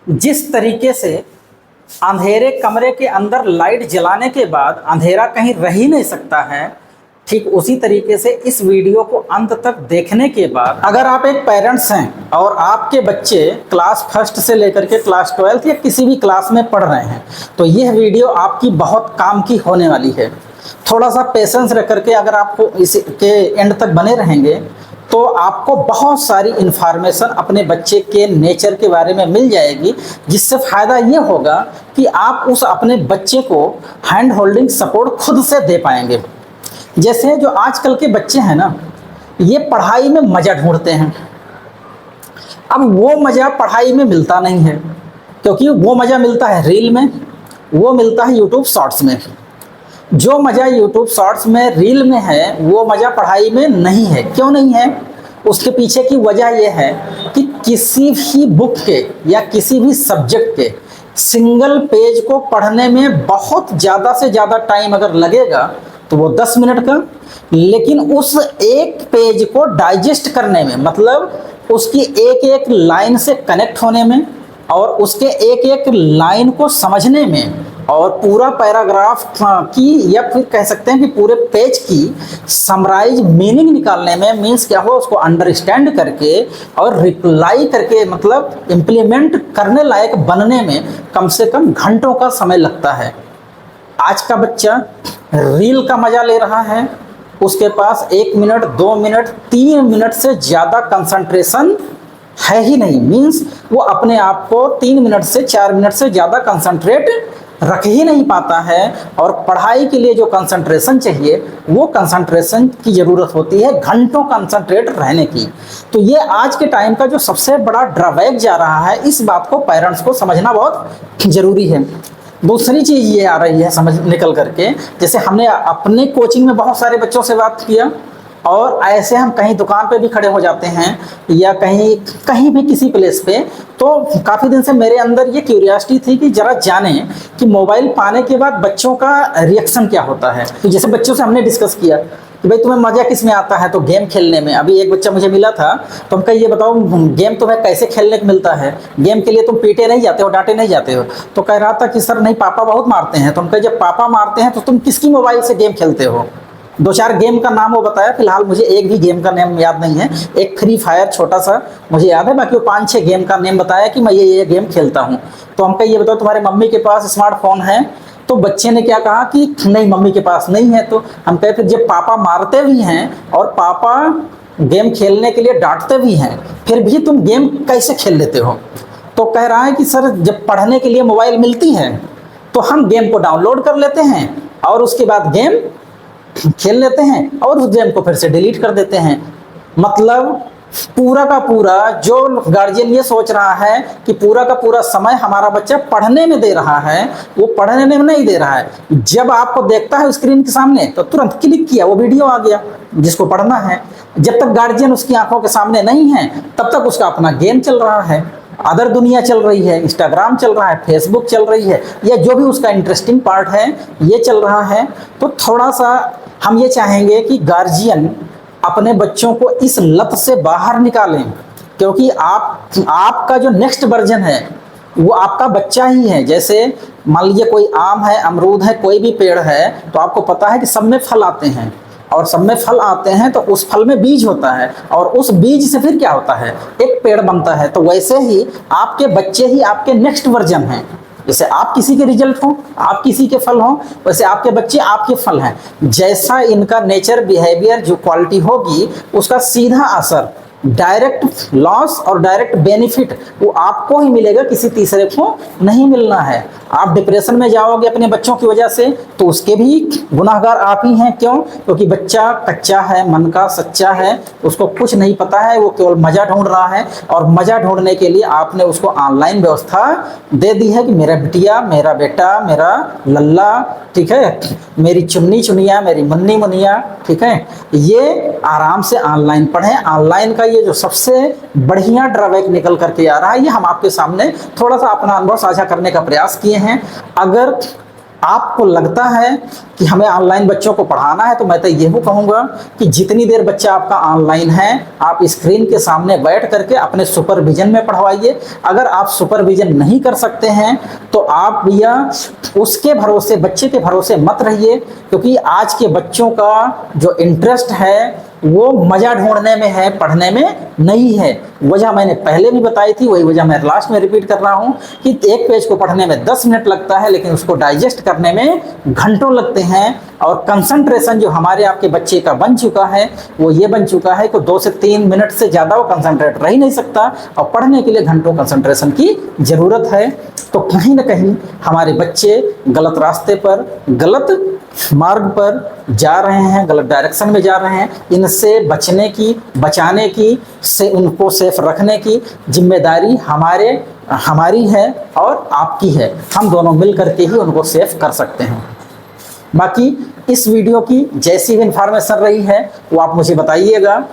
जिस तरीके से अंधेरे कमरे के अंदर लाइट जलाने के बाद अंधेरा कहीं रह ही नहीं सकता है, ठीक उसी तरीके से इस वीडियो को अंत तक देखने के बाद अगर आप एक पेरेंट्स हैं और आपके बच्चे क्लास फर्स्ट से लेकर के क्लास 12 या किसी भी क्लास में पढ़ रहे हैं तो यह वीडियो आपकी बहुत काम की होने वाली है। थोड़ा सा पेशेंस रख करके अगर आपको इसके एंड तक बने रहेंगे तो आपको बहुत सारी इन्फॉर्मेशन अपने बच्चे के नेचर के बारे में मिल जाएगी, जिससे फ़ायदा ये होगा कि आप उस अपने बच्चे को हैंड होल्डिंग सपोर्ट खुद से दे पाएंगे। जैसे जो आजकल के बच्चे हैं ना, ये पढ़ाई में मज़ा ढूंढते हैं। अब वो मज़ा पढ़ाई में मिलता नहीं है, क्योंकि वो मज़ा मिलता है रील में, वो मिलता है यूट्यूब शॉर्ट्स में। जो मज़ा यूट्यूब शॉर्ट्स में रील में है वो मज़ा पढ़ाई में नहीं है। क्यों नहीं है? उसके पीछे की वजह यह है कि किसी भी बुक के या किसी भी सब्जेक्ट के सिंगल पेज को पढ़ने में बहुत ज़्यादा से ज़्यादा टाइम अगर लगेगा तो वो 10 मिनट का, लेकिन उस एक पेज को डाइजेस्ट करने में, मतलब उसकी एक एक लाइन से कनेक्ट होने में और उसके एक एक लाइन को समझने में और पूरा पैराग्राफ की या फिर कह सकते हैं कि पूरे पेज की समराइज मीनिंग निकालने में, मीन्स क्या हो उसको अंडरस्टैंड करके और रिप्लाई करके मतलब इम्प्लीमेंट करने लायक बनने में कम से कम घंटों का समय लगता है। आज का बच्चा रील का मज़ा ले रहा है, उसके पास 1 मिनट 2 मिनट 3 मिनट से ज़्यादा कंसंट्रेशन है ही नहीं। मीन्स वो अपने आप को 3 मिनट से 4 मिनट से ज़्यादा कंसंट्रेट रख ही नहीं पाता है, और पढ़ाई के लिए जो कंसंट्रेशन चाहिए वो कंसंट्रेशन की ज़रूरत होती है घंटों कंसंट्रेट रहने की। तो ये आज के टाइम का जो सबसे बड़ा ड्रॉबैक जा रहा है, इस बात को पेरेंट्स को समझना बहुत ज़रूरी है। दूसरी चीज़ ये आ रही है समझ निकल करके, जैसे हमने अपने कोचिंग में बहुत सारे बच्चों से बात किया और ऐसे हम कहीं दुकान पे भी खड़े हो जाते हैं या कहीं कहीं भी किसी प्लेस पे, तो काफ़ी दिन से मेरे अंदर ये क्यूरियोसिटी थी कि ज़रा जानें कि मोबाइल पाने के बाद बच्चों का रिएक्शन क्या होता है। तो जैसे बच्चों से हमने डिस्कस किया कि भाई तुम्हें मज़ा किस में आता है, तो गेम खेलने में। अभी एक बच्चा मुझे मिला था तो हम कहा ये बताओ गेम तुम्हें कैसे खेलने को मिलता है, गेम के लिए तुम पीटे नहीं जाते हो, डांटे नहीं जाते हो। तो कह रहा था कि सर नहीं, पापा बहुत मारते हैं। तो हम कहे जब पापा मारते हैं तो तुम किसकी मोबाइल से गेम खेलते हो? 2-4 गेम का नाम वो बताया, फिलहाल मुझे एक भी गेम का नेम याद नहीं है। एक फ्री फायर छोटा सा मुझे याद है, बाकी वो 5-6 गेम का नेम बताया कि मैं ये गेम खेलता हूँ। तो हम कहे ये बताओ तुम्हारे मम्मी के पास स्मार्टफोन है? तो बच्चे ने क्या कहा कि नहीं मम्मी के पास नहीं है। तो हम कहे फिर जब पापा मारते भी हैं और पापा गेम खेलने के लिए डांटते भी हैं, फिर भी तुम गेम कैसे खेल लेते हो? तो कह रहा है कि सर जब पढ़ने के लिए मोबाइल मिलती है तो हम गेम को डाउनलोड कर लेते हैं और उसके बाद गेम खेल लेते हैं और उस गेम को फिर से डिलीट कर देते हैं। मतलब पूरा का पूरा जो गार्जियन ये सोच रहा है कि पूरा का पूरा समय हमारा बच्चा पढ़ने में दे रहा है, वो पढ़ने में नहीं दे रहा है। जब आपको देखता है स्क्रीन के सामने तो तुरंत क्लिक किया, वो वीडियो आ गया जिसको पढ़ना है। जब तक गार्जियन उसकी आंखों के सामने नहीं है तब तक उसका अपना गेम चल रहा है, अदर दुनिया चल रही है, इंस्टाग्राम चल रहा है, फेसबुक चल रही है, या जो भी उसका इंटरेस्टिंग पार्ट है ये चल रहा है। तो थोड़ा सा हम ये चाहेंगे कि गार्जियन अपने बच्चों को इस लत से बाहर निकालें, क्योंकि आपका जो नेक्स्ट वर्जन है वो आपका बच्चा ही है। जैसे मान लीजिए कोई आम है, अमरूद है, कोई भी पेड़ है, तो आपको पता है कि सब में फल आते हैं और सब में फल आते हैं तो उस फल में बीज होता है और उस बीज से फिर क्या होता है, एक पेड़ बनता है। तो वैसे ही आपके बच्चे ही आपके नेक्स्ट वर्जन हैं। जैसे आप किसी के रिजल्ट हो, आप किसी के फल हो, वैसे आपके बच्चे आपके फल हैं। जैसा इनका नेचर, बिहेवियर, जो क्वालिटी होगी, उसका सीधा असर, डायरेक्ट लॉस और डायरेक्ट बेनिफिट वो आपको ही मिलेगा, किसी तीसरे को नहीं मिलना है। आप डिप्रेशन में जाओगे अपने बच्चों की वजह से तो उसके भी गुनाहगार आप ही हैं। क्यों? क्योंकि बच्चा कच्चा है, मन का सच्चा है, उसको कुछ नहीं पता है, वो केवल मज़ा ढूंढ रहा है। और मज़ा ढूंढने के लिए आपने उसको ऑनलाइन व्यवस्था दे दी है कि मेरा बिटिया, मेरा बेटा, मेरा लल्ला, ठीक है, मेरी चुन्नी चुनिया, मेरी मुन्नी मुनिया, ठीक है, ये आराम से ऑनलाइन पढ़ें। ऑनलाइन का ये जो सबसे बढ़िया ड्रॉबैक निकल करके आ रहा है, ये हम आपके सामने थोड़ा सा अपना अनुभव साझा करने का प्रयास किए हैं। अगर आपको लगता है कि हमें ऑनलाइन बच्चों को पढ़ाना है, तो मैं तो यही कहूँगा कि जितनी देर बच्चा आपका ऑनलाइन है आप स्क्रीन के सामने बैठ करके अपने सुपरविजन में पढ़वाइए। अगर आप सुपरविजन नहीं कर सकते हैं तो आप भैया उसके भरोसे, बच्चे के भरोसे मत रहिए, क्योंकि आज के बच्चों का जो इंटरेस्ट है वो मज़ा ढूंढने में है, पढ़ने में नहीं है। वजह मैंने पहले भी बताई थी, वही वजह मैं लास्ट में रिपीट कर रहा हूँ कि एक पेज को पढ़ने में 10 मिनट लगता है, लेकिन उसको डाइजेस्ट करने में घंटों लगते हैं। और कंसंट्रेशन जो हमारे आपके बच्चे का बन चुका है वो ये बन चुका है कि 2 से 3 मिनट से ज़्यादा वो कंसंट्रेट रह ही नहीं सकता, और पढ़ने के लिए घंटों कंसंट्रेशन की ज़रूरत है। तो कहीं ना कहीं हमारे बच्चे गलत रास्ते पर, गलत मार्ग पर जा रहे हैं, गलत डायरेक्शन में जा रहे हैं। इनसे बचने की, बचाने की, से उनको सेफ रखने की जिम्मेदारी हमारी है और आपकी है। हम दोनों मिल करके ही उनको सेफ कर सकते हैं। बाकी इस वीडियो की जैसी भी इंफॉर्मेशन रही है वो आप मुझे बताइएगा।